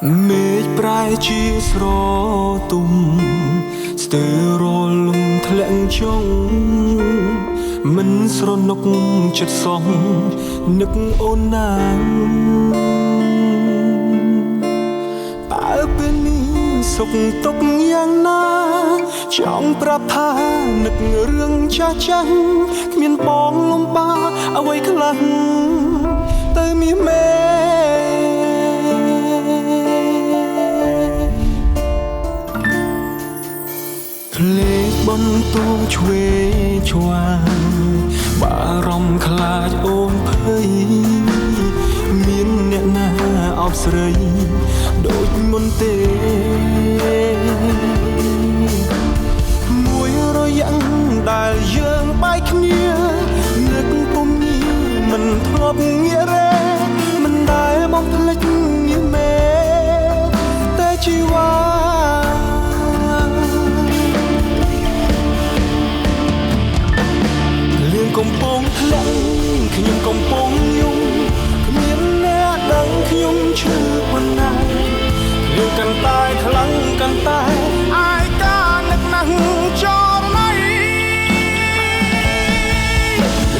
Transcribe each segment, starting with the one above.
មេឃប្រែជាស្រទុំស្ទើររលំធ្លាក់ចុងមិនស្រណុកចិត្តសោះនឹកអូនណាងតើពេលនេះសុខទុក្ខយ៉ាងណាចង់ប្រាប់ថានឹករឿងចាស់ចាស់គ្មានបងលំបាអ្វីខ្លះទៅមានមេភ្លេចបន្ទោឆ្វេឆ្វាងបារម្ភខ្លាចអូនភ័យមានអ្នកណាអបស្រីដូចមុនទេមួយរយៈដែលយើងបែកគ្នានឹកពុំញីមិនធ្លាប់ងាករេមិនដែលបំភ្លេចមានមេតែជីវ៉ាកំពុងធ្លាក់ខ្ញុំកំពុងយំគ្មានអ្នកដឹងខ្ញុំឈឺប៉ុណ្ណាខ្ញុំកាន់តែខ្លាំងកាន់តែអាយកានឹកណាស់ចរណៃ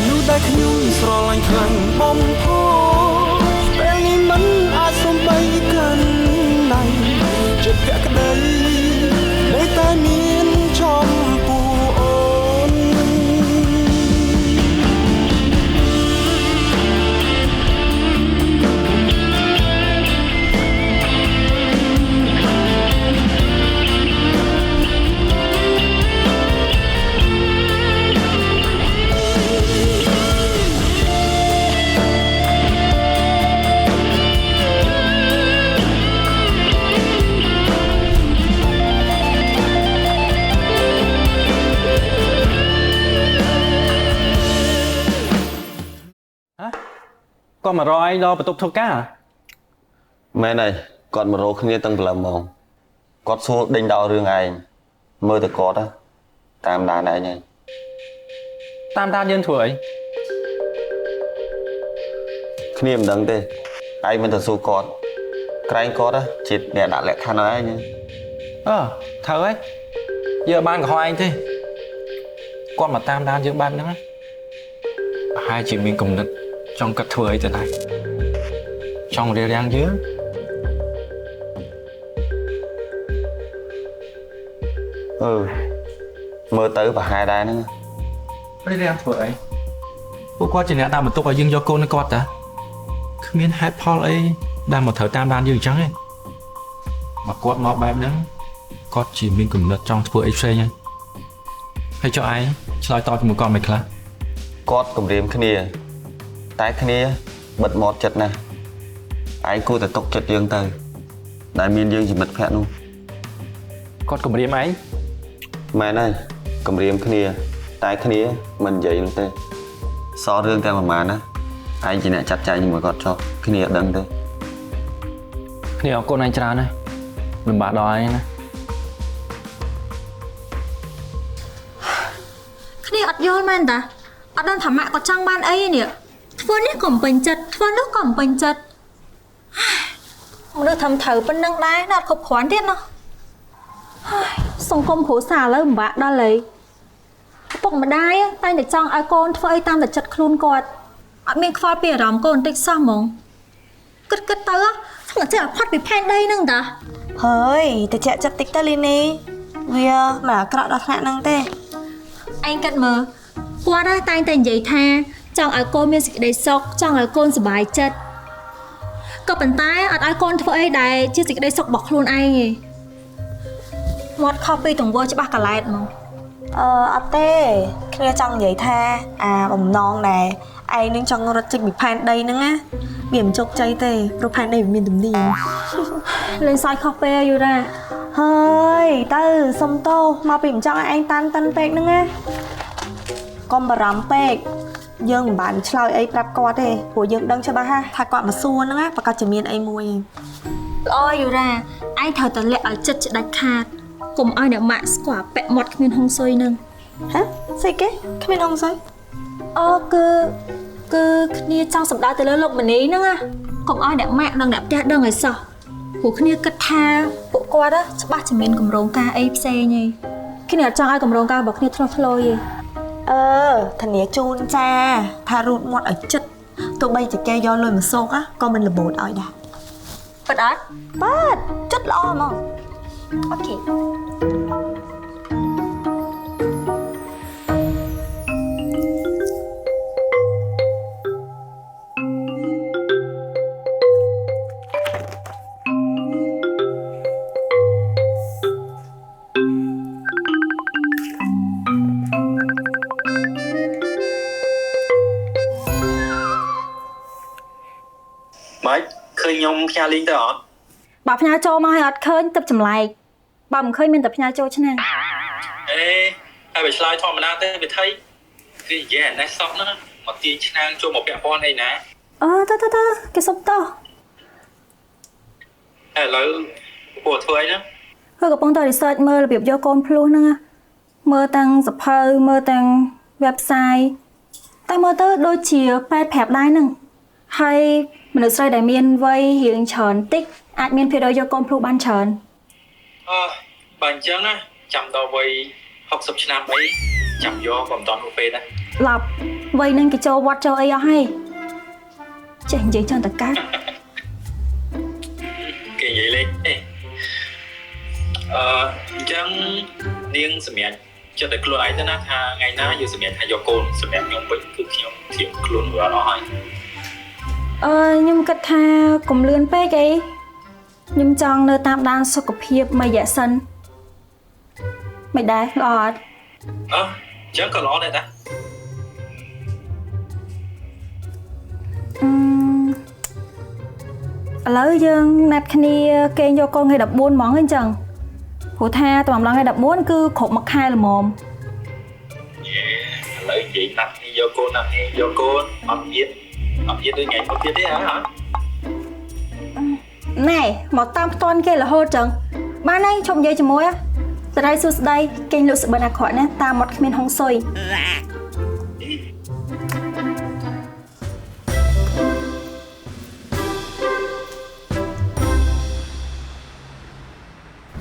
នោះដែលខ្ញុំស្រឡាញ់ខ្លាំងបំផុតពេលនេះមិនអាចសំបីកាន់ណៃចិត្តភក្តីនៅតែមានចំពោះអូនគាត់មករកឯងដល់បន្ទប់ធ្វើការមែនហើយគាត់មករកគ្នាតាំងពីល្មងគាត់សួរដេញដោលរឿងឯងមើលទៅគាត់តាមដានឯងហើយតាមដានយើងធ្វើអីគ្នាមិនដឹងទេឯងមិនទៅសួរគាត់ក្រែងគាត់ជាអ្នកដាក់លក្ខខណ្ឌឲ្យឯងត្រូវហើយយើងបានកំហុសឯងទេគាត់មកតាមដានយើងបែបហ្នឹងប្រហែលជាមានគំនិតចង់កាត់ធ្វើអីទៅដែរចង់រារាំងយើងមើលទៅប្រហែលដែរហ្នឹងរារាំងធ្វើអីពួកគាត់ជាអ្នកដាក់បន្ទុកឲ្យយើងយកកូនគាត់តាគ្មានហេតុផលអីដែលមកត្រូវតាមដានយើងអញ្ចឹងទេមកគាត់មកបែបហ្នឹងគាត់ជាមានគំនិតចង់ធ្វើអីផ្សេងហើយចុះឯងឆ្លើយតបជាមួយគាត់មិនខ្លះគាត់គំរាមគ្នាតែគ្នាបិទមាត់ចិត្តណាស់ឯងគួរតែទុកចិត្តយើងទៅដែលមានយើងជាមិត្តភក្តិនោះគាត់គំរាមឯងមែនហើយគំរាមគ្នាតែគ្នាមិននិយាយនោះទេសល់រឿងតែប្រហែលណាឯងជាអ្នកចាត់ចែងជាមួយគាត់ចុះគ្នាអត់ដឹងទេគ្នាអរគុណឯងច្រើនណាស់លំបាកដល់ឯងណាគ្នាអត់យល់មែនតាអត់ដឹងថាម៉ាក់គាត់ចង់បានអីនេះធ្វើនេះក៏ពេញចិត្តធ្វើនោះក៏ពេញចិត្តមនុស្សធ្វើត្រូវប៉ុណ្្នឹងដែរណាត់គ្រប់គ្រាន់ទៀតណោះសង្គមគ្រួសារឥឡូវពិបាកដល់ហើយឪពុកម្ដាយតែតែចង់ឲ្យកូនធ្វើអីតាមតែចិត្តខ្លួនគាត់អត់មានខ្វល់ពីអារម្មណ៍កូនបន្តិចសោះហ្មងគិតទៅស្ងើចេះផាត់ពីផែនដីហ្នឹងតាហើយតិចចិត្តតិចទៅលីនីវាមិនអាក្រក់ដល់ថ្នាក់ហ្នឹងទេឯងគិតមើលគាត់តែងតែនិយាយថាចង់ឲ្យកូនមានសេចក្តីសុខចង់ឲ្យកូនសុបាយចិត្តក៏ប៉ុន្តែអត់ឲ្យកូនធ្វើអីដែលជាសេចក្តីសុខរបស់ខ្លួនឯងទេមាត់ខុសពីទង្វើច្បាស់កឡែតហ្មងអត់ទេគ្នាចង់និយាយថាអាបំណងដែលឯងនឹងចង់រត់ចេញពីផែនដីហ្នឹងណាវាមិនជោគជ័យទេព្រោះផែនដីវាមានទំនាបលេងសើចខុសពេលយូរ៉ាហើយទៅសុំទោសមកពីមិនចង់ឲ្យឯងតាន់ពេកហ្នឹងណាកុំបារម្ភពេកយើងមិនបានឆ្លើយអីប្រាប់គាត់ទេព្រោះយើងដឹងច្បាស់ថាគាត់មកសួរហ្នឹងណាប្រកាសជាមានអីមួយល្អយូរ៉ាឯងត្រូវតែលាក់ឲ្យចិត្តដាច់ខាតកុំឲ្យអ្នកម៉ាក់ស្គាល់ពាក់មាត់គ្មានហុងស៊ុយហ្នឹងហ៎ស្អីគេគ្មានហុងស៊ុយគឺគ្នាចង់សម្ដៅទៅលើលោកមនីហ្នឹងណាកុំឲ្យអ្នកម៉ាក់និងអ្នកផ្ទះដឹងឲ្យសោះ ពួកគ្នាគិតថាពួកគាត់ច្បាស់ជាមានកម្រងការអីផ្សេងឯងគ្នាអត់ចង់ឲ្យកម្រងការរបស់គ្នាធ្លាស់ធ្លោយឯង ធានាជូនចាថារូតមាត់ឲ្យចិត្តទោះបីជាគេយកលុយមកសោកក៏មិនលបូតឲ្យដែរ ប៉ិតអត់ប៉ិតចិត្តល្អហ្មងអូខេ Mày, khơi nhông pha liên tới hả? បើផ្ញើចូលមកឲ្យអត់ឃើញទឹកចម្លែកបើមិនឃើញមានតែផ្ញើចូលឆ្នាំ Ê, ai bị slide thọ mà na tới bị thấy cái gì này sọc nó một tiềnឆ្នាំចូលមកពាក់ព័ន្ធអីណា តើគេសុំតោះ ឥឡូវពួកធ្វើអីណា គឺកំពុងតែ research មើលរបៀបយកកូនភ្លោះហ្នឹងមើលទាំងសភៅមើលទាំង website តែមើលទៅដូចជាប៉ែតប្រាប់ដែរហ្នឹងហើយមនុស្សស្រីដែលមានវ័យរៀងច្រើនតិចអាចមានភារកិច្ចយកកូនភ្លោះបានច្រើន បើអញ្ចឹងណាចាំដល់វ័យ60ឆ្នាំអីចាំយកបំតន់រូបពេលណា ឡប់វ័យហ្នឹងគេចូលវត្តចូលអីអស់ហើយចេះនិយាយចឹងតើកើត គេនិយាយលេងអញ្ចឹងនាងសម្រាប់ចិត្តតែខ្លួនឯងទៅណាថាថ្ងៃណាយើងសម្រាប់ថាយកកូនសម្រាប់ខ្ញុំវិញគឺខ្ញុំធៀបខ្លួនរួចអស់ហើយ ខ្ញុំគិតថាកុំលឿនពេកអីខ្ញុំចង់នៅតាមដានសុខភាពមួយរយៈសិនមិនដែរល្អអត់ អញ្ចឹងក៏ល្អដែរតា ឥឡូវយើងណាត់គ្នាគេងយកកូនថ្ងៃ14ហ្មងអញ្ចឹងព្រោះថាតាមឡងថ្ងៃ14គឺគ្រប់មួយខែល្មម ឥឡូវនិយាយណាត់នេះយកកូនណាត់នេះយកកូនអត់ទៀតដូចថ្ងៃមុនទៀតទេហ៎ ណែមកតាមផ្ទាន់គេរហូតចឹងបានហើយជុំនិយាយជាមួយស្ដីសួស្ដីគេងលុកស្បិនអាក្រក់ណាតាមមាត់គ្មានហុងស៊ុយ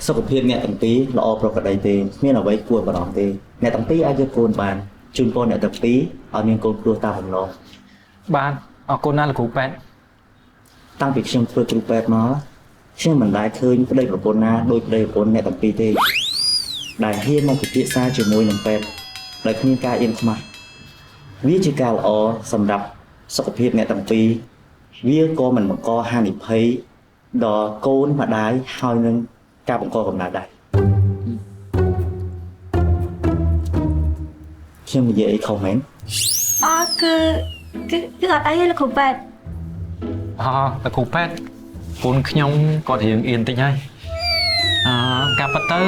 សុខភាពអ្នកទាំងពីរល្អប្រក្រតីទេគ្មានអ្វីគួរបារម្ភទេអ្នកទាំងពីរអាចយកកូនបានជូនពរអ្នកទាំងពីរឲ្យមានកូនព្រោះតាមបំណង បានអរគុណណាស់លោកគ្រូប៉ែត តាំងពីខ្ញុំធ្វើគ្រូពេទ្យមកខ្ញុំមិនដែលឃើញប្តីប្រពន្ធណាដូចប្តីប្រពន្ធអ្នកទាំងពីរទេដែលហ៊ានមកពិភាក្សាជាមួយនឹងពេទ្យដោយគ្មានការអៀនខ្មាស់វាជាការល្អសម្រាប់សុខភាពអ្នកទាំងពីរវាក៏មិនបង្កហានិភ័យដល់កូនម្ដាយហើយនឹងការបង្កកំណើតដែរខ្ញុំនិយាយអីខុសមែន គឺអត់អីទេលោកគ្រូប៉ែត លោកគ្រូប៉ែតពូនខ្ញុំគាត់រៀងអៀនតិចហើយការប៉ັດទៅ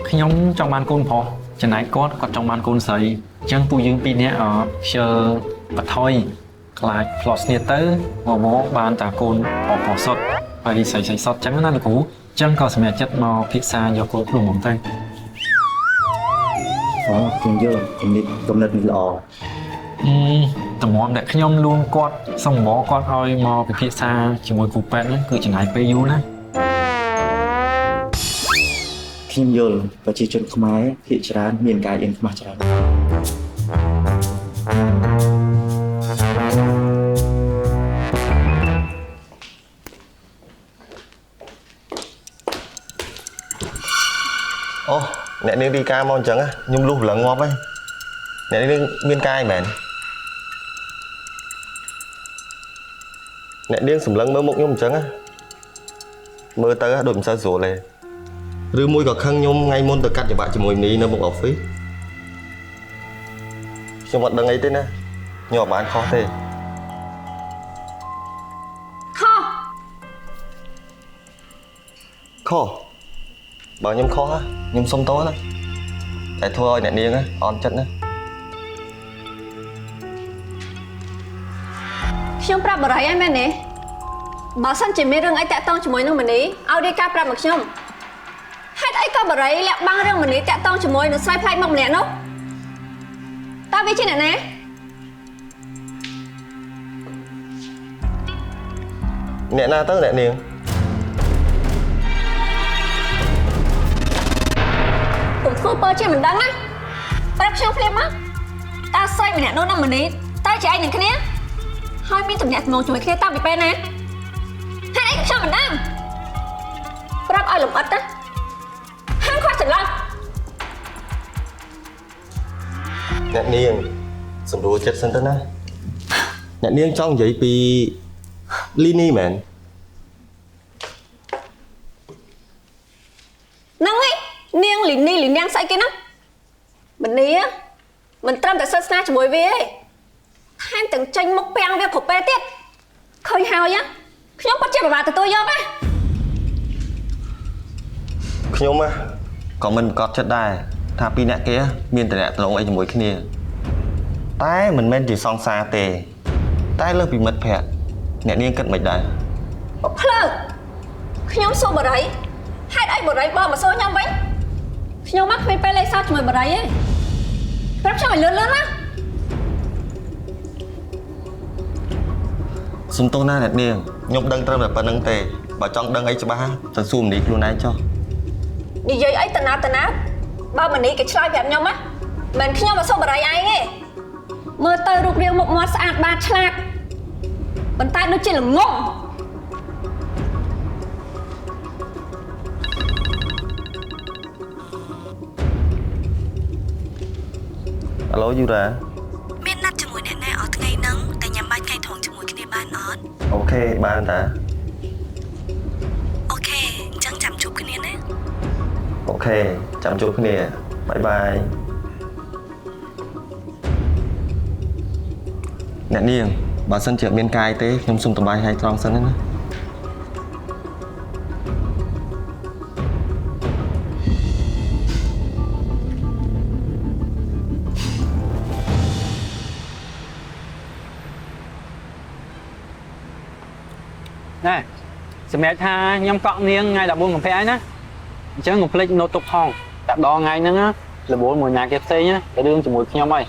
ខ្ញុំចង់បានកូនប្រុសចំណែកគាត់ចង់បានកូនស្រីអញ្ចឹងពួកយើងពីរនាក់ខ្ជិលបថយខ្លាចផ្លោះស្នៀតទៅមកបានតាកូនប្រុសសុទ្ធហើយស្រីសុទ្ធអញ្ចឹងណាលោកគ្រូអញ្ចឹងក៏សម្រាប់ចិត្តមកពិភាក្សាយកកូនភ្លុំហ្មងទៅ ខ្ញុំយល់គំនិតនេះល្អ តម្រាំដែលខ្ញុំលួងគាត់សុំមកគាត់ឲ្យមកពិភាក្សាជាមួយគ្រូពេទ្យហ្នឹងគឺចំណាយពេលយូរណាស់ ខ្ញុំយល់ប្រជាជនខ្មែរភាគច្រើនមានការអៀនខ្មាស់ច្រើន អូអ្នកនាងរីកាមកអញ្ចឹងខ្ញុំលុះប្រឡឹងងាប់ហើយអ្នកនាងមានការអីមែនអ្នកនាងសម្លឹងមើលមុខខ្ញុំអញ្ចឹងមើលទៅដូចមិនសូវស្រួលទេឬមួយក៏ខឹងខ្ញុំថ្ងៃមុនទៅកាត់ច្បាប់ជាមួយមីនៅមុខ office ខ្ញុំអត់ដឹងអីទេណាខ្ញុំអត់បានខុសទេខុសបើខ្ញុំខុសខ្ញុំសុំទោសណាតែធ្វើឲ្យអ្នកនាងអន់ចិត្តណា ខ្ញុំប្រាប់បរិយហើយមែនទេបើសិនជាមានរឿងអីតាក់ទងជាមួយនឹងមនីឲ្យរាយការណ៍ប្រាប់មកខ្ញុំហេតុអីក៏បរិយលាក់បាំងរឿងមនីតាក់ទងជាមួយនឹងស្រីប្លែកមុខម្នាក់នោះតើវាជាអ្នកណា អ្នកណាទៅអ្នកនាង ធ្វើជាមិនដឹងណាប្រាប់ខ្ញុំភ្លាមមកតើស្រីម្នាក់នោះនឹងម្នេះតើជាឯងនឹងគ្នាហើយមានទំនាក់ទំនងជាមួយគ្នាតាំងពីពេលណាហេតុអីខ្ញុំមិនដឹងប្រាប់ឲ្យលំអិតណាហាមខ្វះច្រឡំ អ្នកនាងសម្រួលចិត្តសិនទៅណាអ្នកនាងចង់និយាយពីលីនីមែន ហ្នឹងហើយនាងលីនាងស្អីគេហ្នឹងម្នេះមិនត្រឹមតែសិក្សាជាមួយវាទេថែមទាំងចេញមុខពាំងវាគ្រប់ពេលទៀតឃើញហើយខ្ញុំពិតជាពិបាកទទួលយកណា ខ្ញុំក៏មិនប្រកបចិត្តដែរថាពីរអ្នកគេមានតំណែងអីជាមួយគ្នាតែមិនមែនជាសង្សារទេតែលើសពីមិត្តភក្តិអ្នកនាងគិតមិនដែរ ភ្លើខ្ញុំសួរបរិយហេតុអីបរិយបងមកសួរខ្ញុំវិញខ្ញុំមកគ្មានពេលលេងសើចជាមួយបរិយទេប្រាប់ខ្ញុំឲ្យលឿនណា សំទោសណាអ្នកនាងខ្ញុំដឹងត្រឹមតែប៉ុណ្្នឹងទេបើចង់ដឹងអីច្បាស់ទៅសួរមនីខ្លួនឯងចុះ និយាយអីតណាបើម្នេះគេឆ្លើយប្រាប់ខ្ញុំណាមិនខ្ញុំមកសួរបរិយឯងទេមើលទៅរូបរាងមុខមាត់ស្អាតបាតឆ្លាតប៉ុន្តែដូចជាល្ងង អាឡូយូរ៉ា មានណាត់ជាមួយអ្នកណាអស់ថ្ងៃហ្នឹងតែញ៉ាំបាយថ្ងៃត្រង់ជាមួយគ្នាបានអត់ អូខេបានតា អូខេអញ្ចឹងចាំជួបគ្នាណា អូខេចាំជួបគ្នាបាយបាយអ្នកនាងបើសិនជាមានកាយទេខ្ញុំសុំតម្លៃឲ្យត្រង់សិនណា ណែសម្រាប់ថាខ្ញុំកក់នាងថ្ងៃ14 កុម្ភៈហើយណាអញ្ចឹងកុំភ្លេចនៅទុកផងតែដងថ្ងៃហ្នឹងរវល់មួយណាគេផ្សេងទៅរឿងជាមួយខ្ញុំហើយ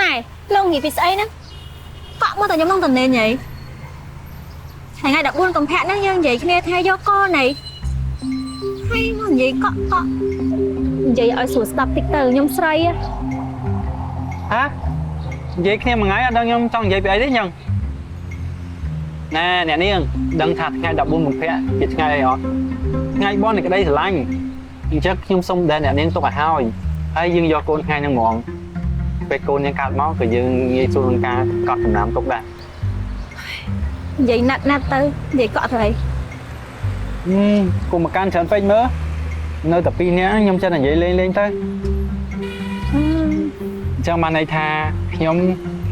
ណែលោកនិយាយពីស្អីណាកក់មកតែខ្ញុំនឹងតនេញហីថ្ងៃ14 កុម្ភៈហ្នឹងយើងនិយាយគ្នាថាយកកណៃហើយមកនិយាយកក់និយាយឲ្យស្រួលស្ដាប់តិចទៅខ្ញុំស្រីហានិយាយគ្នាមួយថ្ងៃអត់ដឹងខ្ញុំចង់និយាយពីអីទេញ៉ឹងណែអ្នកនាងដឹងថាថ្ងៃ14 កុម្ភៈជាថ្ងៃអីអត់ថ្ងៃបន់នៃក្តីស្រឡាញ់អញ្ចឹងខ្ញុំសុំដែលអ្នកនាងទុកឲ្យហើយយើងយកកូនថ្ងៃហ្នឹងហ្មងពេលកូនយើងកើតមកក៏យើងងាយស្រួលក្នុងការកត់ចំណាំទុកដែរ និយាយណាត់ទៅនិយាយកក់ទៅអី គុំមកកាន់ច្រើនពេកមើលនៅតែពីរនាក់ខ្ញុំចេះតែនិយាយលេងទៅអញ្ចឹងបានន័យថាខ្ញុំ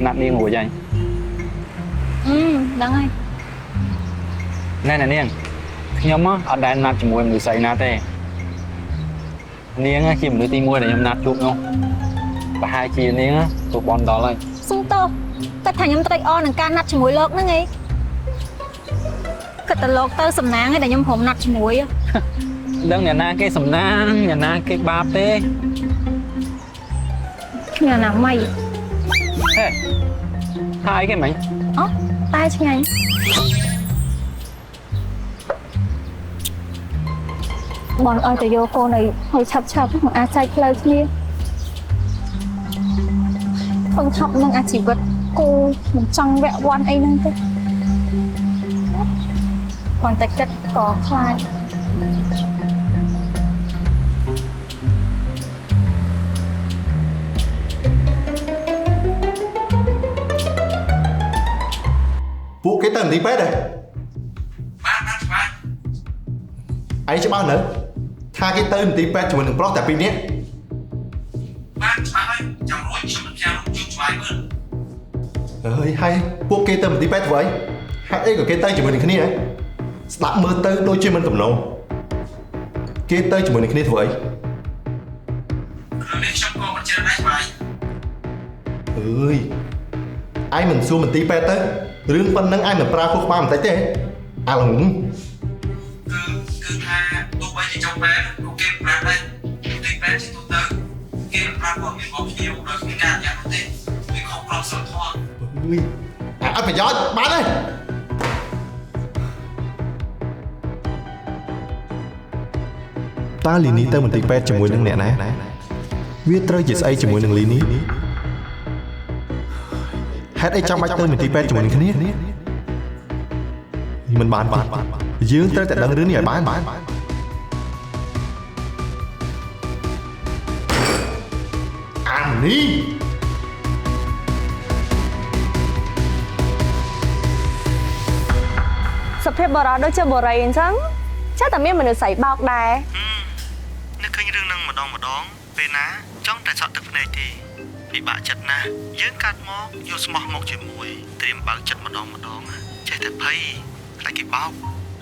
ណាត់នាងរួចហើយ ដឹងហើយ ណែអ្នកនាងខ្ញុំអត់ដែលណាត់ជាមួយមនុស្សស្រីណាទេនាងជាមនុស្សទី1ដែលខ្ញុំណាត់ជួបនោះប្រហែលជានាងទូបនដល់ហើយ សុំទោសតែថាខ្ញុំត្រេកអរនឹងការណាត់ជាមួយលោកហ្នឹងឯងគិតតែលោកទៅសំណាងឯងដែលខ្ញុំព្រមណាត់ជាមួយ ដឹងអ្នកណាគេសំណាងអ្នកណាគេបាបទេ គ្នាណាម៉ៃ ហេថាអីគេមិញ អូតែឆ្ងាញ់បងឲ្យទៅយកកូនឲ្យឆាប់មកអាចចែកផ្លូវគ្នាខ្ញុំឆាប់នឹងអាជីវិតគូមិនចង់វាក់វ័នអីហ្នឹងទេគាត់តែគិតក៏ខ្លាច ពួកគេទៅមន្ទីរពេទ្យហ៎បានអីច្បាស់នៅថាគេទៅមន្ទីរពេទ្យជាមួយនឹងប្រុសតែពីរនាក់បានច្បាស់ហើយចាំរួចខ្ញុំនឹងផ្ញើរូបជូនស្វាយមើលហើយពួកគេទៅមន្ទីរពេទ្យធ្វើអីហេតុអីក៏គេទៅជាមួយនឹងគ្នាហ៎ស្ដាប់មើលទៅដូចជាមិនទំនងគេទៅជាមួយនឹងគ្នាធ្វើអីគ្រាន់តែខ្ញុំក៏មិនជឿដែរស្វាយឯងមិនសួរមន្ទីរពេទ្យទៅរឿងប៉ុណ្្នឹងឯងមិនប្រើខុសច្បាប់បន្តិចទេអាឡងគឺថាទោះបីជាចង់បែបក៏គេប្រាប់ដែរទីពេទ្យជាទូទៅគេមិនប្រាប់គាត់មានរបស់ភ្ញៀវដោយគ្មានការអនុញ្ញាតទេវាខុសក្រមសីលធម៌អត់ប្រយោជន៍បានទេតើលីនីទៅមន្ទីរពេទ្យជាមួយនឹងអ្នកណា វាត្រូវជាស្អីជាមួយនឹងលីនេះហេតុអីចាំបាច់ទៅមន្ទីរពេទ្យជាមួយនឹងគ្នាមិនបានទេយើងត្រូវតែដឹងរឿងនេះឲ្យបានអានីសភាពបរោះដូចជាបរិយអញ្ចឹងចាស់តែមានមនុស្សស្រីបោកដែរនឹកឃើញរឿងហ្នឹងម្ដងពេលណាចង់តែសក់ទឹកភ្នែកទេពិបាកចិត្តណាស់យើងកាត់មកយកស្មោះមកជាមួយត្រៀមបើកចិត្តម្ដងចេះតែភ័យខ្លាចគេបោក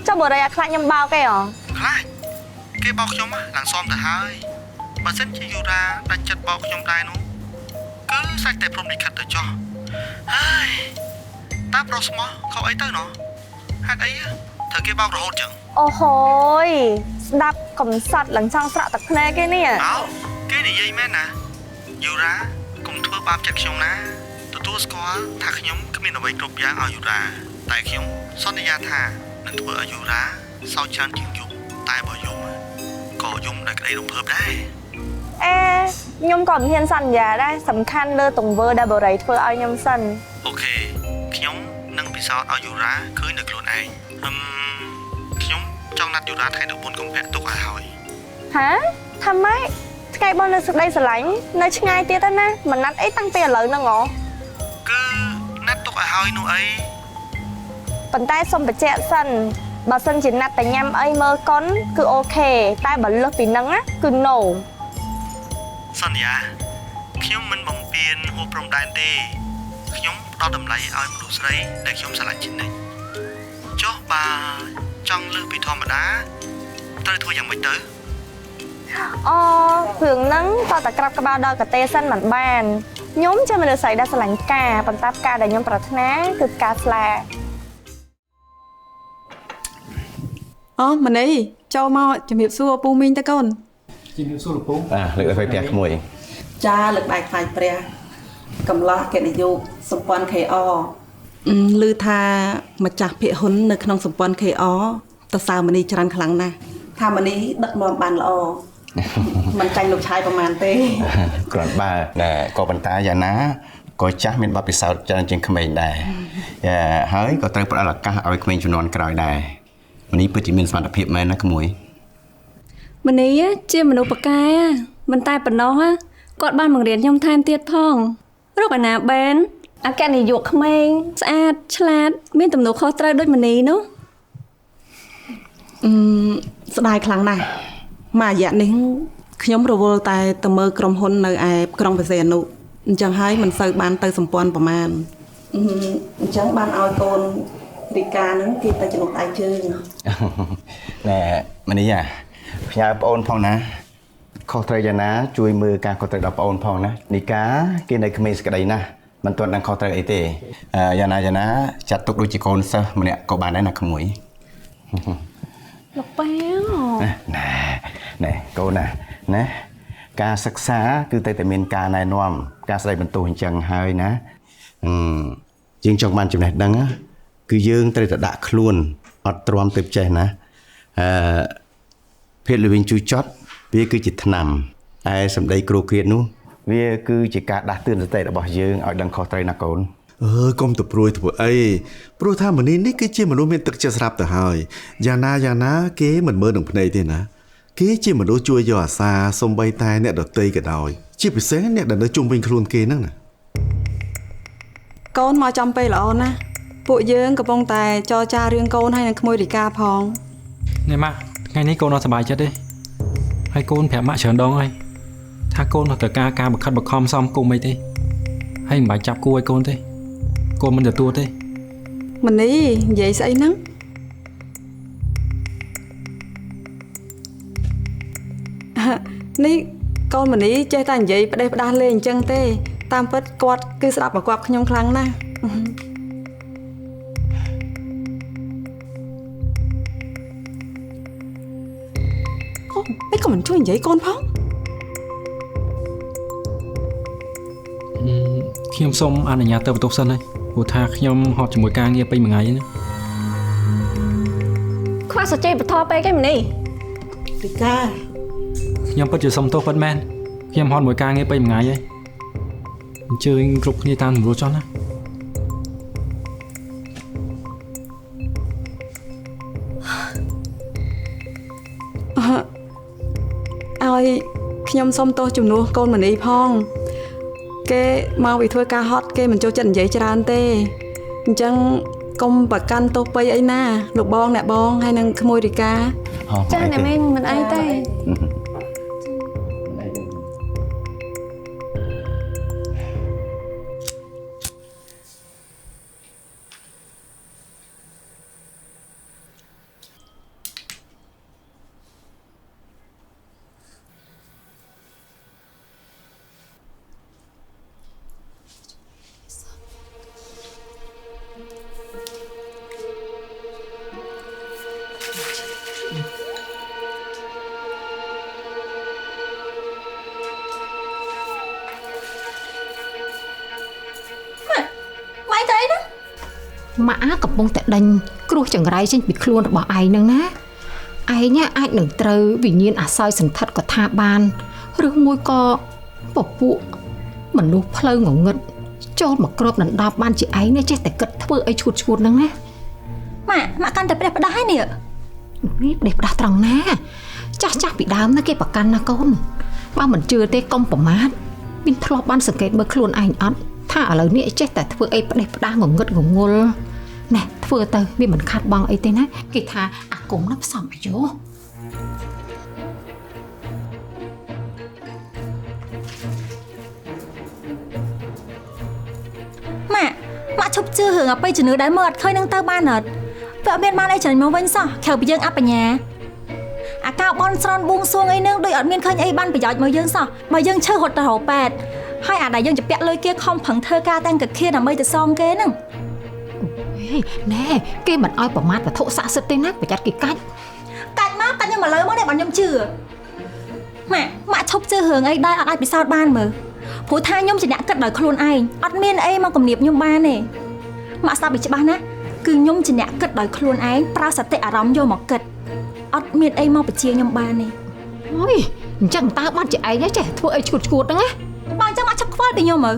ចុះបរិយខ្លាចខ្ញុំបោកគេហ៎ខ្លាចគេបោកខ្ញុំឡើងសមទៅហើយបើសិនជាយូរ៉ាដាច់ចិត្តបោកខ្ញុំដែរនោះគឺសាច់តែព្រមលិខិតទៅចោះហើយតាប្រុសស្មោះខុសអីទៅណោះហេតុអីត្រូវគេបោករហូតចឹងអូហូយស្ដាប់កំសត់ឡើងចង់ស្រក់ទឹកភ្នែកគេនេះគេនិយាយមែនណាយូរ៉ាកុំធ្វើបាបចិត្តខ្ញុំណាទទួលស្គាល់ថាខ្ញុំគ្មានអ្វីគ្រប់យ៉ាងឲ្យយូរ៉ាតែខ្ញុំសន្យាថានឹងធ្វើឲ្យយូរ៉ាសោកច្រើនជាងយំតែបើយំក៏យំដោយក្តីរំភើបដែរខ្ញុំក៏មិនហ៊ានសន្យាដែរសំខាន់លើទង្វើដែលបរិយធ្វើឲ្យខ្ញុំសិនអូខេខ្ញុំនឹងពិសោធន៍ឲ្យយូរ៉ាឃើញនៅខ្លួនឯងខ្ញុំចង់ណាត់យូរ៉ាថ្ងៃទៅ4កុម្ភៈទុកឲ្យហើយហាថាម៉េចថ្ងៃបុណ្យនៅសេចក្តីស្រឡាញ់នៅឆ្ងាយទៀតណាមិនណាត់អីតាំងពីឥឡូវហ្នឹងហ៎គឺណាត់ទុកឲ្យហើយនោះអីប៉ុន្តែសូមបញ្ជាក់សិនបើសិនជាណាត់តែញ៉ាំអីមើលកុនគឺអូខេតែបើលើសពីហ្នឹងណាគឺ no សន្យាខ្ញុំមិនបំពេញហួសព្រំដែនទេខ្ញុំផ្ដល់តម្លៃឲ្យមនុស្សស្រីដែលខ្ញុំស្រឡាញ់ជានិច្ចចុះបើចង់លើសពីធម្មតាត្រូវធ្វើយ៉ាងម៉េចទៅរឿងហ្នឹងតើតែក្រាបក្បាលដល់កតេសិនមិនបានខ្ញុំជាមនុស្សស្រីដែលស្រឡាញ់ការប៉ុន្តែការដែលខ្ញុំប្រាថ្នាគឺការស្លាម៉នីចូលមកជំរាបសួរពូមីងតើកូនជំរាបសួរលោកពូលើកឲ្យផ្ទះក្មួយចាលើកដៃខ្លាយព្រះកំឡោះកិត្តិយសសម្ព័ន្ធ KR ឮថាម្ចាស់ភាគហ៊ុននៅក្នុងសម្ព័ន្ធ KR តើសើមនីច្រើនខ្លាំងណាស់ថាមនីដឹកនាំបានល្អមិនចាញ់លោកឆាយប្រហែលទេគ្រាន់បើក៏ប៉ុន្តែយ៉ាងណាក៏ចាស់មានបទពិសោធន៍ច្រើនជាងក្មេងដែរហើយក៏ត្រូវផ្ដល់ឱកាសឲ្យក្មេងជំនាន់ក្រោយដែរមនីពិតជាមានសមត្ថភាពមែនណាក្មួយមនីជាមនុស្សប៉កែមិនតែប៉ុណ្ណោះគាត់បានបង្រៀនខ្ញុំថែមទៀតផងរកអាណាបែនអគ្គនាយកក្មេងស្អាតឆ្លាតមានទំនួលខុសត្រូវដូចមនីនោះស្ដាយខ្លាំងណាស់មួយរយៈនេះខ្ញុំរវល់តែទៅមើលក្រុមហ៊ុននៅឯក្រុងបេសេនុអញ្ចឹងហើយមិនសូវបានទៅសម្ព័ន្ធប្រមាណអញ្ចឹងបានឲ្យកូនរីកានឹងគេទៅចំណុចដៃជើងមនីផ្ញើប្អូនផងណាខុសត្រូវយ៉ាងណាជួយមើលការខុសត្រូវដល់ប្អូនផងណានីកាគេនៅក្មេងស្ក្តីណាស់មិនទាន់ដឹងខុសត្រូវអីទេយ៉ាងណាចាត់ទុកដូចជាកូនសិស្សម្នាក់ក៏បានដែរណាក្មួយលោកប៉ាណែកូនណាការសិក្សាគឺតែមានការណែនាំការស្ដីបន្ទោសអញ្ចឹងហើយណាយើងចង់បានចំណេះដឹងគឺយើងត្រូវតែដាក់ខ្លួនអត់ទ្រាំទៅចេះណាភាពល្វីងជួយចត់វាគឺជាថ្នាំឯសម្ដីគ្រូគ្រៀតនោះវាគឺជាការដាស់តឿនសតិរបស់យើងឲ្យដឹងខុសត្រូវណាកូនកុំទៅព្រួយធ្វើអីព្រោះថាមនីនេះគឺជាមនុស្សមានទឹកចិត្តស្រាប់ទៅហើយយ៉ាងណាគេមិនមើលនឹងភ្នែកទេណាគេជាមនុស្សជួយយកអាសាសំបីតែអ្នកដតីក៏ដោយជាពិសេសអ្នកដែលនៅជុំវិញខ្លួនគេហ្នឹងណាកូនមកចំពេលល្អណាស់ពួកយើងកំពុងតែចរចារឿងកូនហើយនឹងក្មួយរីកាផងនេះម៉ាក់ថ្ងៃនេះកូនអត់សប្បាយចិត្តទេហើយកូនប្រាប់ម៉ាក់ច្រើនដងហើយថាកូនអត់ត្រូវការបង្ខិតបង្ខំសំគុំអីទេហើយមិនបាច់ចាប់គួរឲ្យកូនទេកូនមិនទទួលទេមនីនិយាយស្អីហ្នឹងនេះកូនមនីចេះតែនិយាយផ្ដេសផ្ដាស់លេងអញ្ចឹងទេតាមពិតគាត់គឺស្ដាប់ប្រកបខ្ញុំខ្លាំងណាស់មិនក៏មិនជួយនិយាយកូនផងខ្ញុំសូមអនុញ្ញាតទៅបន្ទប់សិនហើយព្រោះថាខ្ញុំហត់ជាមួយការងារពេញមួយថ្ងៃណាខ្វះសច្ចេកធម៌ពេកឯងមនីរីកាខ្ញុំពិតជាសុំទោសពិតមែន ខ្ញុំហត់មួយការងារពេញមួយថ្ងៃហើយអញ្ជើញគ្រប់គ្នាតាមរੂចោះណាឲ្យខ្ញុំសុំទោសជំនួសកូនមនីផងគេមកពីធ្វើការហត់គេមិនចូលចិត្តនិយាយច្រើនទេអញ្ចឹងកុំប្រកាន់ទោសពេកអីណាលោកបងអ្នកបងហើយនឹងក្មួយរីកា ចាអ្នកមេមិនអីទេ ម៉ាក់កំពុងតែដេញគ្រោះចង្រៃចេញពីខ្លួនរបស់ឯងនឹងណាឯងអាចនឹងត្រូវវិញ្ញាណអាស័យសន្ធិដ្ឋកថាបានឬមួយក៏ពពួកមនុស្សផ្លូវងងឹតចូលមកគ្របដណ្ដប់បានជាឯងនេះចេះតែគិតធ្វើអីឈួតហ្នឹងណាម៉ាក់កាន់តែផ្ដេសផ្ដាស់ហើយនេះផ្ដេសផ្ដាស់ត្រង់ណាចាស់ពីដើមណាគេប្រកាន់ណាកូនបើមិនជឿទេកុំប្រមាទមានធ្លាប់បានសង្កេតមើលខ្លួនឯងអត់ថាឥឡូវនេះចេះតែធ្វើអីផ្ដេសផ្ដាស់ងងឹតងងល់ណែធ្វើទៅវាមិនខាត់បងអីទេណាគេថាអាគមណាផ្សំអាយុម៉ាក់ឈប់ជឿរឿងអបិយជំនឿដែលមើលអត់ឃើញនឹងទៅបានអត់វាអត់មានបានអីច្រើនមកវិញសោះក្រៅពីយើងអបញ្ញាអាកៅបនស្រន់បួងសួងអីនឹងដូចអត់មានឃើញអីបានប្រយោជន៍មកយើងសោះបើយើងឈឺរត់ទៅរកប៉ែតហើយអាដែលយើងជពាក់លុយគេខំប្រឹងធ្វើការតាំងកខៀនដើម្បីទៅសងគេហ្នឹងណែគេមិនអោយប្រមាថវត្ថុស័ក្តិសិទ្ធិទេណាប្រយ័ត្នគេកាច់មកកាច់ខ្ញុំមកលើមកនេះបងខ្ញុំជឿម៉ាក់ឈប់ជឿរឿងអីដែរអត់អាចពិសោធន៍បានមើលព្រោះថាខ្ញុំជាអ្នកគិតដោយខ្លួនឯងអត់មានអីមកគំរាមខ្ញុំបានទេម៉ាក់ស្ដាប់ពីច្បាស់ណាគឺខ្ញុំជាអ្នកគិតដោយខ្លួនឯងប្រើសតិអារម្មណ៍យកមកគិតអត់មានអីមកបញ្ជាខ្ញុំបានទេអូយអញ្ចឹងតើបាត់ជាឯងចេះធ្វើអីឈួតហ្នឹងណាបើអញ្ចឹងម៉ាក់ឈប់ខ្វល់ពីខ្ញុំមើល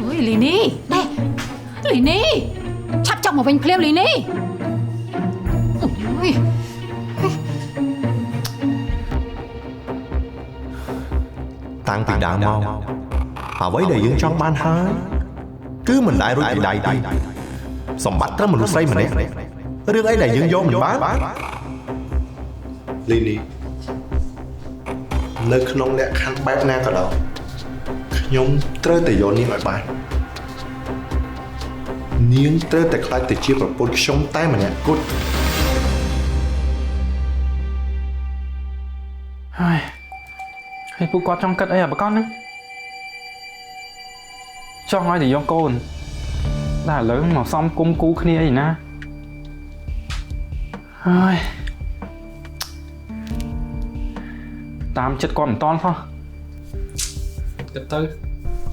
អូយលីនីណែលីនីឆាប់ចុះមកវិញភ្លាមលីនីអូយតាំងពីដើមមកអ្វីដែលយើងចង់បានហើយគឺមិនដែលរួចពីដៃទេសម្បត្តិត្រឹមមនុស្សស្រីម្នាក់រឿងអីដែលយើងយកមិនបានលីនីនៅក្នុងលក្ខខណ្ឌបែបណាក៏ដោយខ្ញុំត្រូវតែយកនាងឲ្យបាននាងត្រូវតែខ្លាចទៅជាប្រពន្ធខ្ញុំតែម្នាក់គត់ហើយពួកគាត់ចង់គិតអីអាបកនហ្នឹងចង់ឲ្យតែយកកូនតែឥឡូវមកសំគុំគូគ្នាអីណាហើយតាមចិត្តគាត់មិនតន់ផងគិតទៅ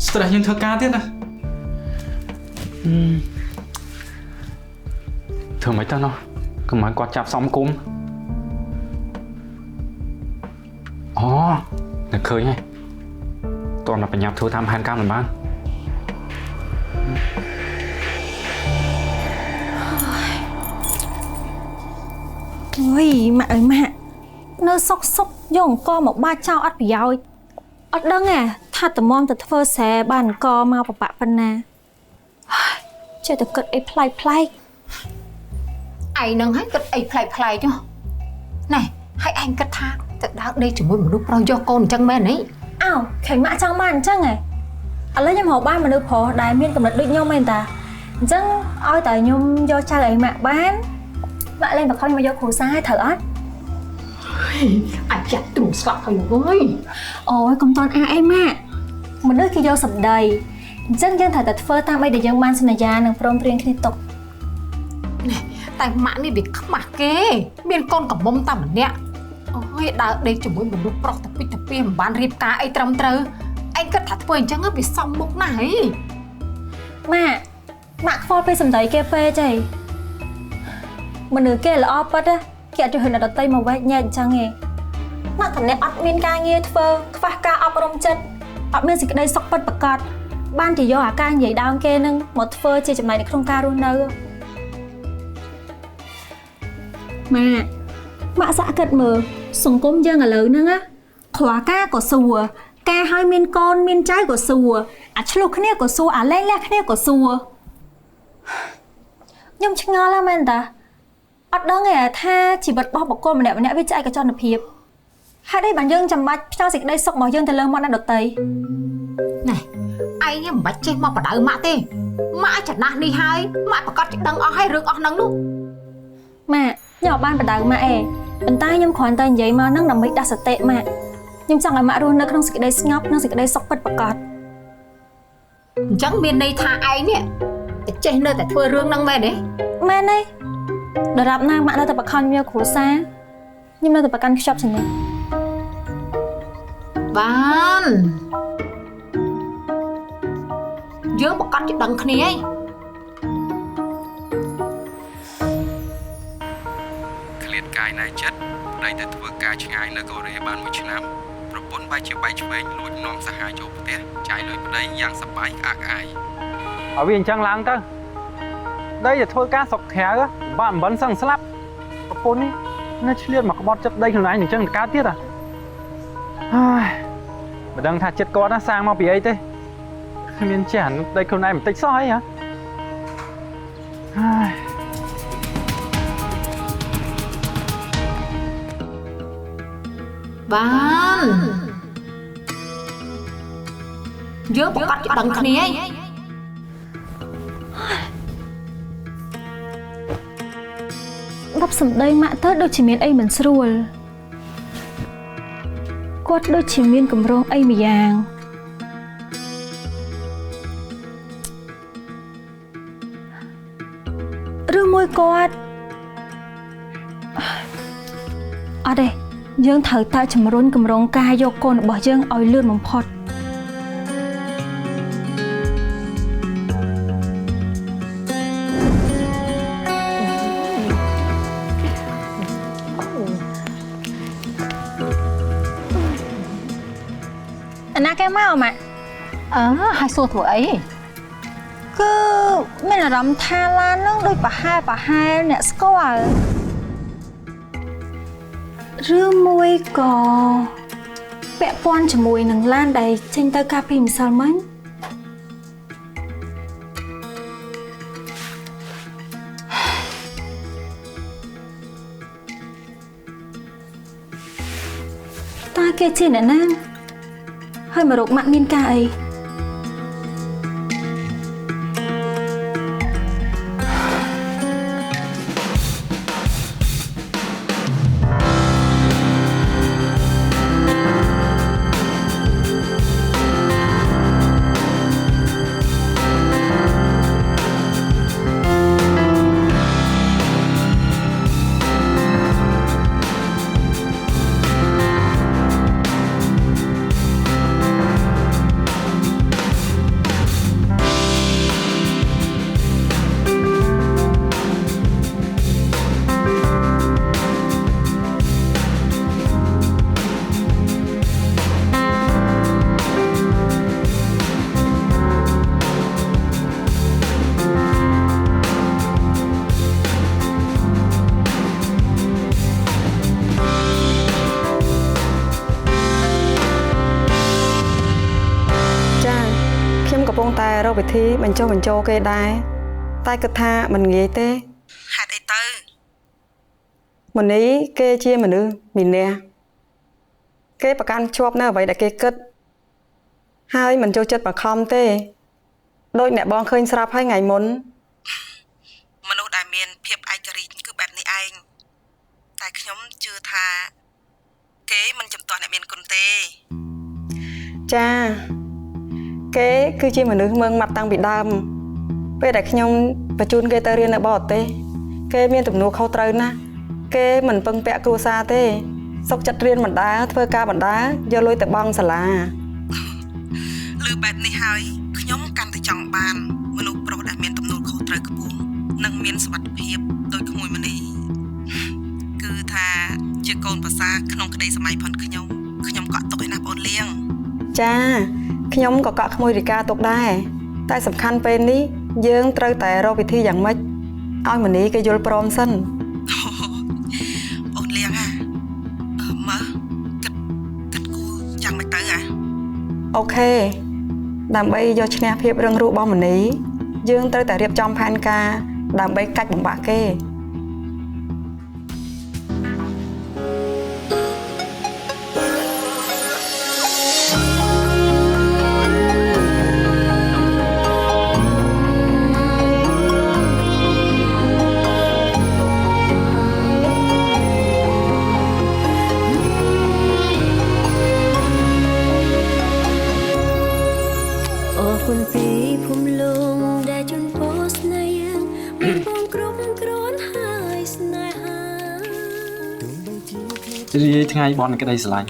stress យើងធ្វើការទៀតណាធ្វើមិនទៅណោះកុំឲ្យគាត់ចាប់សំគុំអូតែឃើញហើយតោះមកបញ្ញាប់ធ្វើតាមផែនការមិនបានអូយម៉ាក់អើយម៉ាក់នៅសុកយកអង្គមកបាចចោលអត់ប្រយោជន៍អត់ដឹងទេថាតម្រាំទៅធ្វើស្រែបានអង្គមកប្របាក់ប៉ុណ្ណាចេះតែគិតអីប្លែកឯងហ្នឹងហើយគិតអីប្លែកចុះណែហើយឯងគិតថាទៅដើរដេកជាមួយមនុស្សប្រុសយកកូនអញ្ចឹងមែនទេអោខេម៉ាក់ចង់បានអញ្ចឹងហ៎ឥឡូវខ្ញុំរកបានមនុស្សប្រុសដែលមានកំណត់ដូចខ្ញុំមែនតាអញ្ចឹងឲ្យតែខ្ញុំយកចៅឲ្យម៉ាក់បានម៉ាក់លេងបខំមកយកគ្រូសាឲ្យត្រូវអត់អាចចាក់ទ្រូងស្លាប់ហើយលោកអើយអូយកុំតន់អីម៉ាក់មនុស្សគេយកសម្ដីអញ្ចឹងយើងត្រូវតែធ្វើតាមអីដែលយើងបានសន្យានឹងព្រមព្រៀងគ្នាទុកតែម៉ាក់នេះវាខ្មាស់គេមានកូនកំមុំតែម្នាក់អូយដើរដេកជាមួយមនុស្សប្រុសទៅពីទៅពីមិនបានរៀបការអីត្រឹមត្រូវឯងគិតថាធ្វើអញ្ចឹងវាសមមុខណាស់ហីម៉ាក់ខ្វល់ពេលសម្ដីគេពេកហីមនុស្សគេល្អប៉ិតគេអត់ជួយហ៊ានដល់ដតីមកវែកញែកអញ្ចឹងទេ Nak thằng ọt miên ca nghe thơ Khva ca ọp rộng chất ọt miên dịch đây sọc bật bật cọt Ban chỉ do à ca nhảy đau kê nâng Một thơ chê chậm này để không ca luôn đâu Mạ dạ cật mờ Sùng công dân ở lớn nâng á Khóa ca của sùa Ca hai miên con miên trái của sùa À chú lục khá của sùa À lên lạc khá của sùa Nhưng chắc ngó lắm anh ta ọt đó nghe tha chỉ bật bọc cô mà nẹ với chạy cả cho nập hiệp Hai đây bản dân chầm bạch cho dịch đây sọc bỏ dân thật lương mọn đã được tây Này Anh em bạch chê mọc vào đảo mạ tê Mạ chặt nát đi hai Mạ bà có đăng ọ hai rước ọ nâng luôn Mẹ nhỏ ban bà đảo mạ ế Bên tay nhâm khoản tay giấy mà nâng nằm mấy đa sở tệ mẹ Nhưng chẳng là mạ luôn nâng nâng dịch đây ngọc nâng dịch đây sọc bật bà cọt Chẳng miền này tha ai nè Chê nơi tại thua rương nâng mẹ đấy Mẹ này Đợt rạp nàng mạ nơi tập bà con như khổ xa Nhưng nơi tập bà con shop chẳng này Bạn Dương một con chụp đằng khní ấy Khliệt cài này chất Đây là thua ca chân ai nơi Korea ban 1 ឆ្នាំ ប្រពន្ធបែកជាបែកឆ្វេងលួចនាំសាហាយចូលផ្ទះចាយលុយប្តីយ៉ាងសប្បាយក្អាកក្អាយឲ្យវាអញ្ចឹងឡើងទៅដីទៅធ្វើការសុកក្រៅបាក់អំបិនសឹងស្លាប់ប្រពន្ធនេះនៅឆ្លៀតមកក្បត់ចិត្តដីខ្លួនឯងអញ្ចឹងកើតទៀតហើយមិនដឹងថាចិត្តគាត់ណាសាងមកពីអីទេគ្មានចេះអាដីខ្លួនឯងបន្តិចសោះអីហ៎ហើយបានយើងប្រកាសដឹងគ្នាឯងĐọc sầm đây mạ tớt đôi chỉ miên ấy mình srul Quát đôi chỉ miên cầm rong ấy mì giàng Rư môi quát Ở đây Dương thở ta chầm rôn cầm rong ca do con bỏ dương oi lươn mong phọt Anh cái mau mà hai xô thủa ấy Cứ Mình là rắm tha lan nó đôi bà hai nè score Rư môi có Bẹ pon cho mùi nâng lan đầy Chênh tơ cà phim sao mấy Ta kê trên nè nang Hơi mà rục mặn miên ca ấyតែរកវិធីបញ្ចុះបញ្ចូលគេដែរតែគិតថាមិនងាយទេហេតុអីទៅមុនីគេជាមនុស្សមានះគេប្រកាន់ជាប់នៅអ្វីដែលគេគិតហើយមិនចូលចិត្តបខំទេដូចអ្នកបងឃើញស្រាប់ហើយថ្ងៃមុនមនុស្សដែលមានភាពឯករាជ្យគឺបែបនេះឯងតែខ្ញុំជឿថាគេមិនចំទាស់អ្នកមានគុណទេចាគេគឺជាមនុស្សមើងម៉ាត់តាំងពីដើមពេលដែលខ្ញុំបញ្ជូនគេទៅរៀននៅបរទេសគេមានទំនួលខុសត្រូវណាស់គេមិនពឹងពាក់គ្រួសារទេសុខចិត្តរៀនបណ្ដាធ្វើការបណ្ដាយកលុយទៅបង់សាលាឮបែបនេះហើយខ្ញុំកាន់តែចង់បានមនុស្សប្រុសដែលមានទំនួលខុសត្រូវខ្ពស់និងមានសុវត្ថិភាពដូចក្មួយម្នេះគឺថា ជាកូនប្រសាក្នុងក្តីសម័យផុនខ្ញុំកក់ទុកឯណាបងលៀង ចាខ្ញុំក៏កក់ក្មួយរីកាទុកដែរតែសំខាន់ពេលនេះយើងត្រូវតែរកវិធីយ៉ាងម៉េចឲ្យមនីគេយល់ព្រមសិន អូនលៀងមើលគិតគូយ៉ាងម៉េចទៅអូខេដើម្បីយកឈ្នះភាពរឹងរូសរបស់មនីយើងត្រូវតែរៀបចំផែនការដើម្បីកាច់បំបាក់គេជាថ្ងៃបនក្តីស្រឡាញ់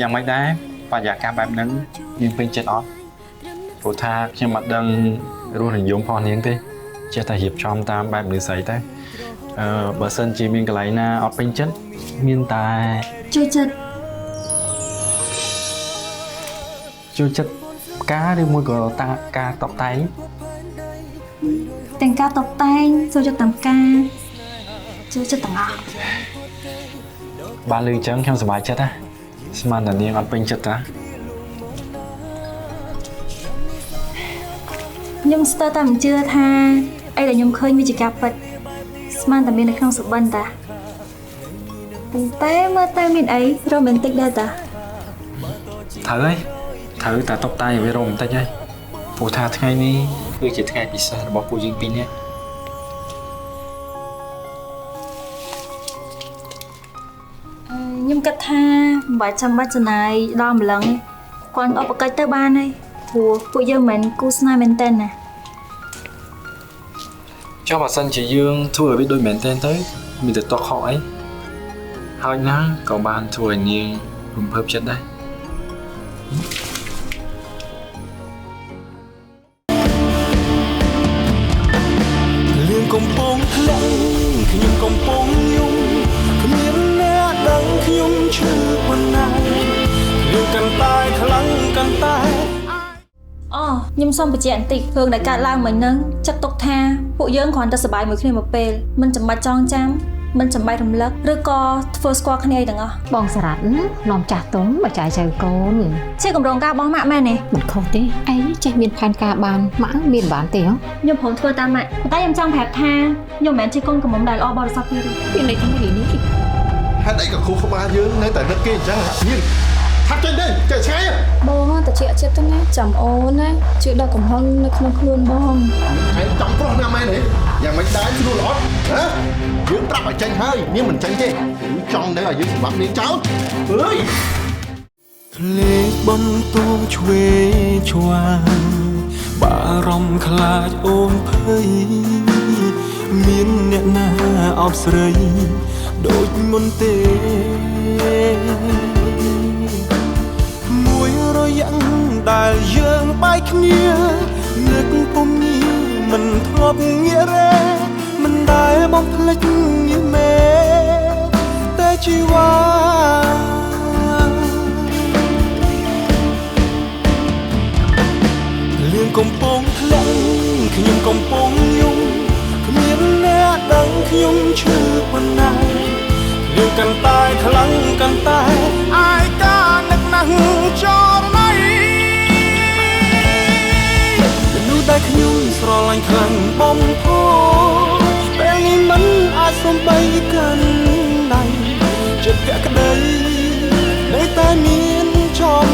យ៉ាងម៉េចដែរបរិយាកាសបែបហ្នឹងយើងពេញចិត្តអត់ព្រោះថាខ្ញុំអត់ដឹងរសនិយមផងនាងទេចេះតែរៀបចំតាមបែបនិស្ស័យតែបើសិនជាមានកន្លែងណាអត់ពេញចិត្តមានតែជួយចិត្តការឬមួយក៏តាការតបតែងទាំងការតបតែងចូលចិត្តទាំងការចូលចិត្តទាំងអស់បានលឺអញ្ចឹងខ្ញុំសប្បាយចិត្តណាស្មានតែនាងអត់ពេញចិត្តណាខ្ញុំស្ទើរតែមិនជឿថាអីដែលខ្ញុំឃើញវាជាការពិតស្មានតែមាននៅក្នុងសុបិនតាប៉ុន្តែមើលទៅមានអីរ៉ូមែនទិកដែរតាត្រូវតែតបតែងឲ្យវារ៉ូមែនទិកហើយព្រោះថាថ្ងៃនេះគឺជាថ្ងៃពិសេសរបស់ពួកយើងពីរនាក់ខ្ញុំគិតថាមិនបាច់ចាំបាច់ចំណាយដល់ម្លឹងគាត់ឧបកិច្ចទៅបានហើយព្រោះពួកយើងមិនគូស្នេហ៍មែនតើណាចុះបើសិនជាយើងធ្វើឲ្យវាដូចមែនតើទៅមានតែតក់ខកអីហើយណាក៏បានធ្វើឲ្យនាងរំភើបចិត្តដែរកំពុងធ្លាក់ខ្ញុំកំពុងយំគ្មានអ្នកដឹងខ្ញុំឈឺប៉ុណ្ណាយើងកាន់តែខ្លាំងកាន់តែខ្ញុំសូមបញ្ជាក់បន្តិចរឿងដែលកើតឡើងមិញហ្នឹងចាត់ទុកថាពួកយើងគ្រាន់តែសប្បាយមួយគ្នាមួយពេលមិនចាំបាច់ចងចាំមិនចាំបាច់រំលឹកឬក៏ធ្វើស្គាល់គ្នាទាំងអស់បងសារ៉ាត់នាំចាស់ទុំមកចាយចៅកូនជាកម្រងការរបស់ម៉ាក់មែនទេមិនខុសទេអីចេះមានផែនការបានម៉ាក់មានបានទេខ្ញុំព្រមធ្វើតាមម៉ាក់តែខ្ញុំចង់ប្រាប់ថាខ្ញុំមិនមែនជាកូនកំមុំដែលល្អបរិសុទ្ធទេមានន័យថានេះហេតុអីក៏គ្រូក្បាលយើងនៅតែនឹកគេអញ្ចឹងមានថាចេញទេចេះឆ្ងាយបងតែជាចិត្តទៅណាចាំអូនណាជឿដល់កំហឹងនៅក្នុងខ្លួនបងហើយចង់ប្រុសណាមែនទេយ៉ាងមិនដែរស្រួលអត់ហ៎យើងប្រាប់ឲ្យចេញហើយនាងមិនចេញទេចង់នៅឲ្យយើងសម្រាប់នាងចោលអើយភ្លេចបន្តួងឆ្វេឆ្វាងបារម្ភខ្លាចអូនភ័យមានអ្នកណាអបស្រីដូចមុនទេមួយរយៈដែលយើងបែកគ្នានឹកពុំមិនធ្លាប់ងាករេមិនដែលបំភ្លេចងារមេតែជីវ៉ាលឿនកំពុងធ្លាក់ខ្ញុំកំពុងយំគ្មានអ្នកដឹងខ្ញុំឈឺប៉ុណ្ណាលឿនកាន់តែខ្លាំងកាន់តែអាយកានឹកណាស់ចូលណៃមនុស្សដែលខ្ញុំស្រឡាញ់ខ្លាំងបំផុតពេលនេះមិនអាចសំបីកាន់ដៃចិត្តភក្តីនៅតែមានចំ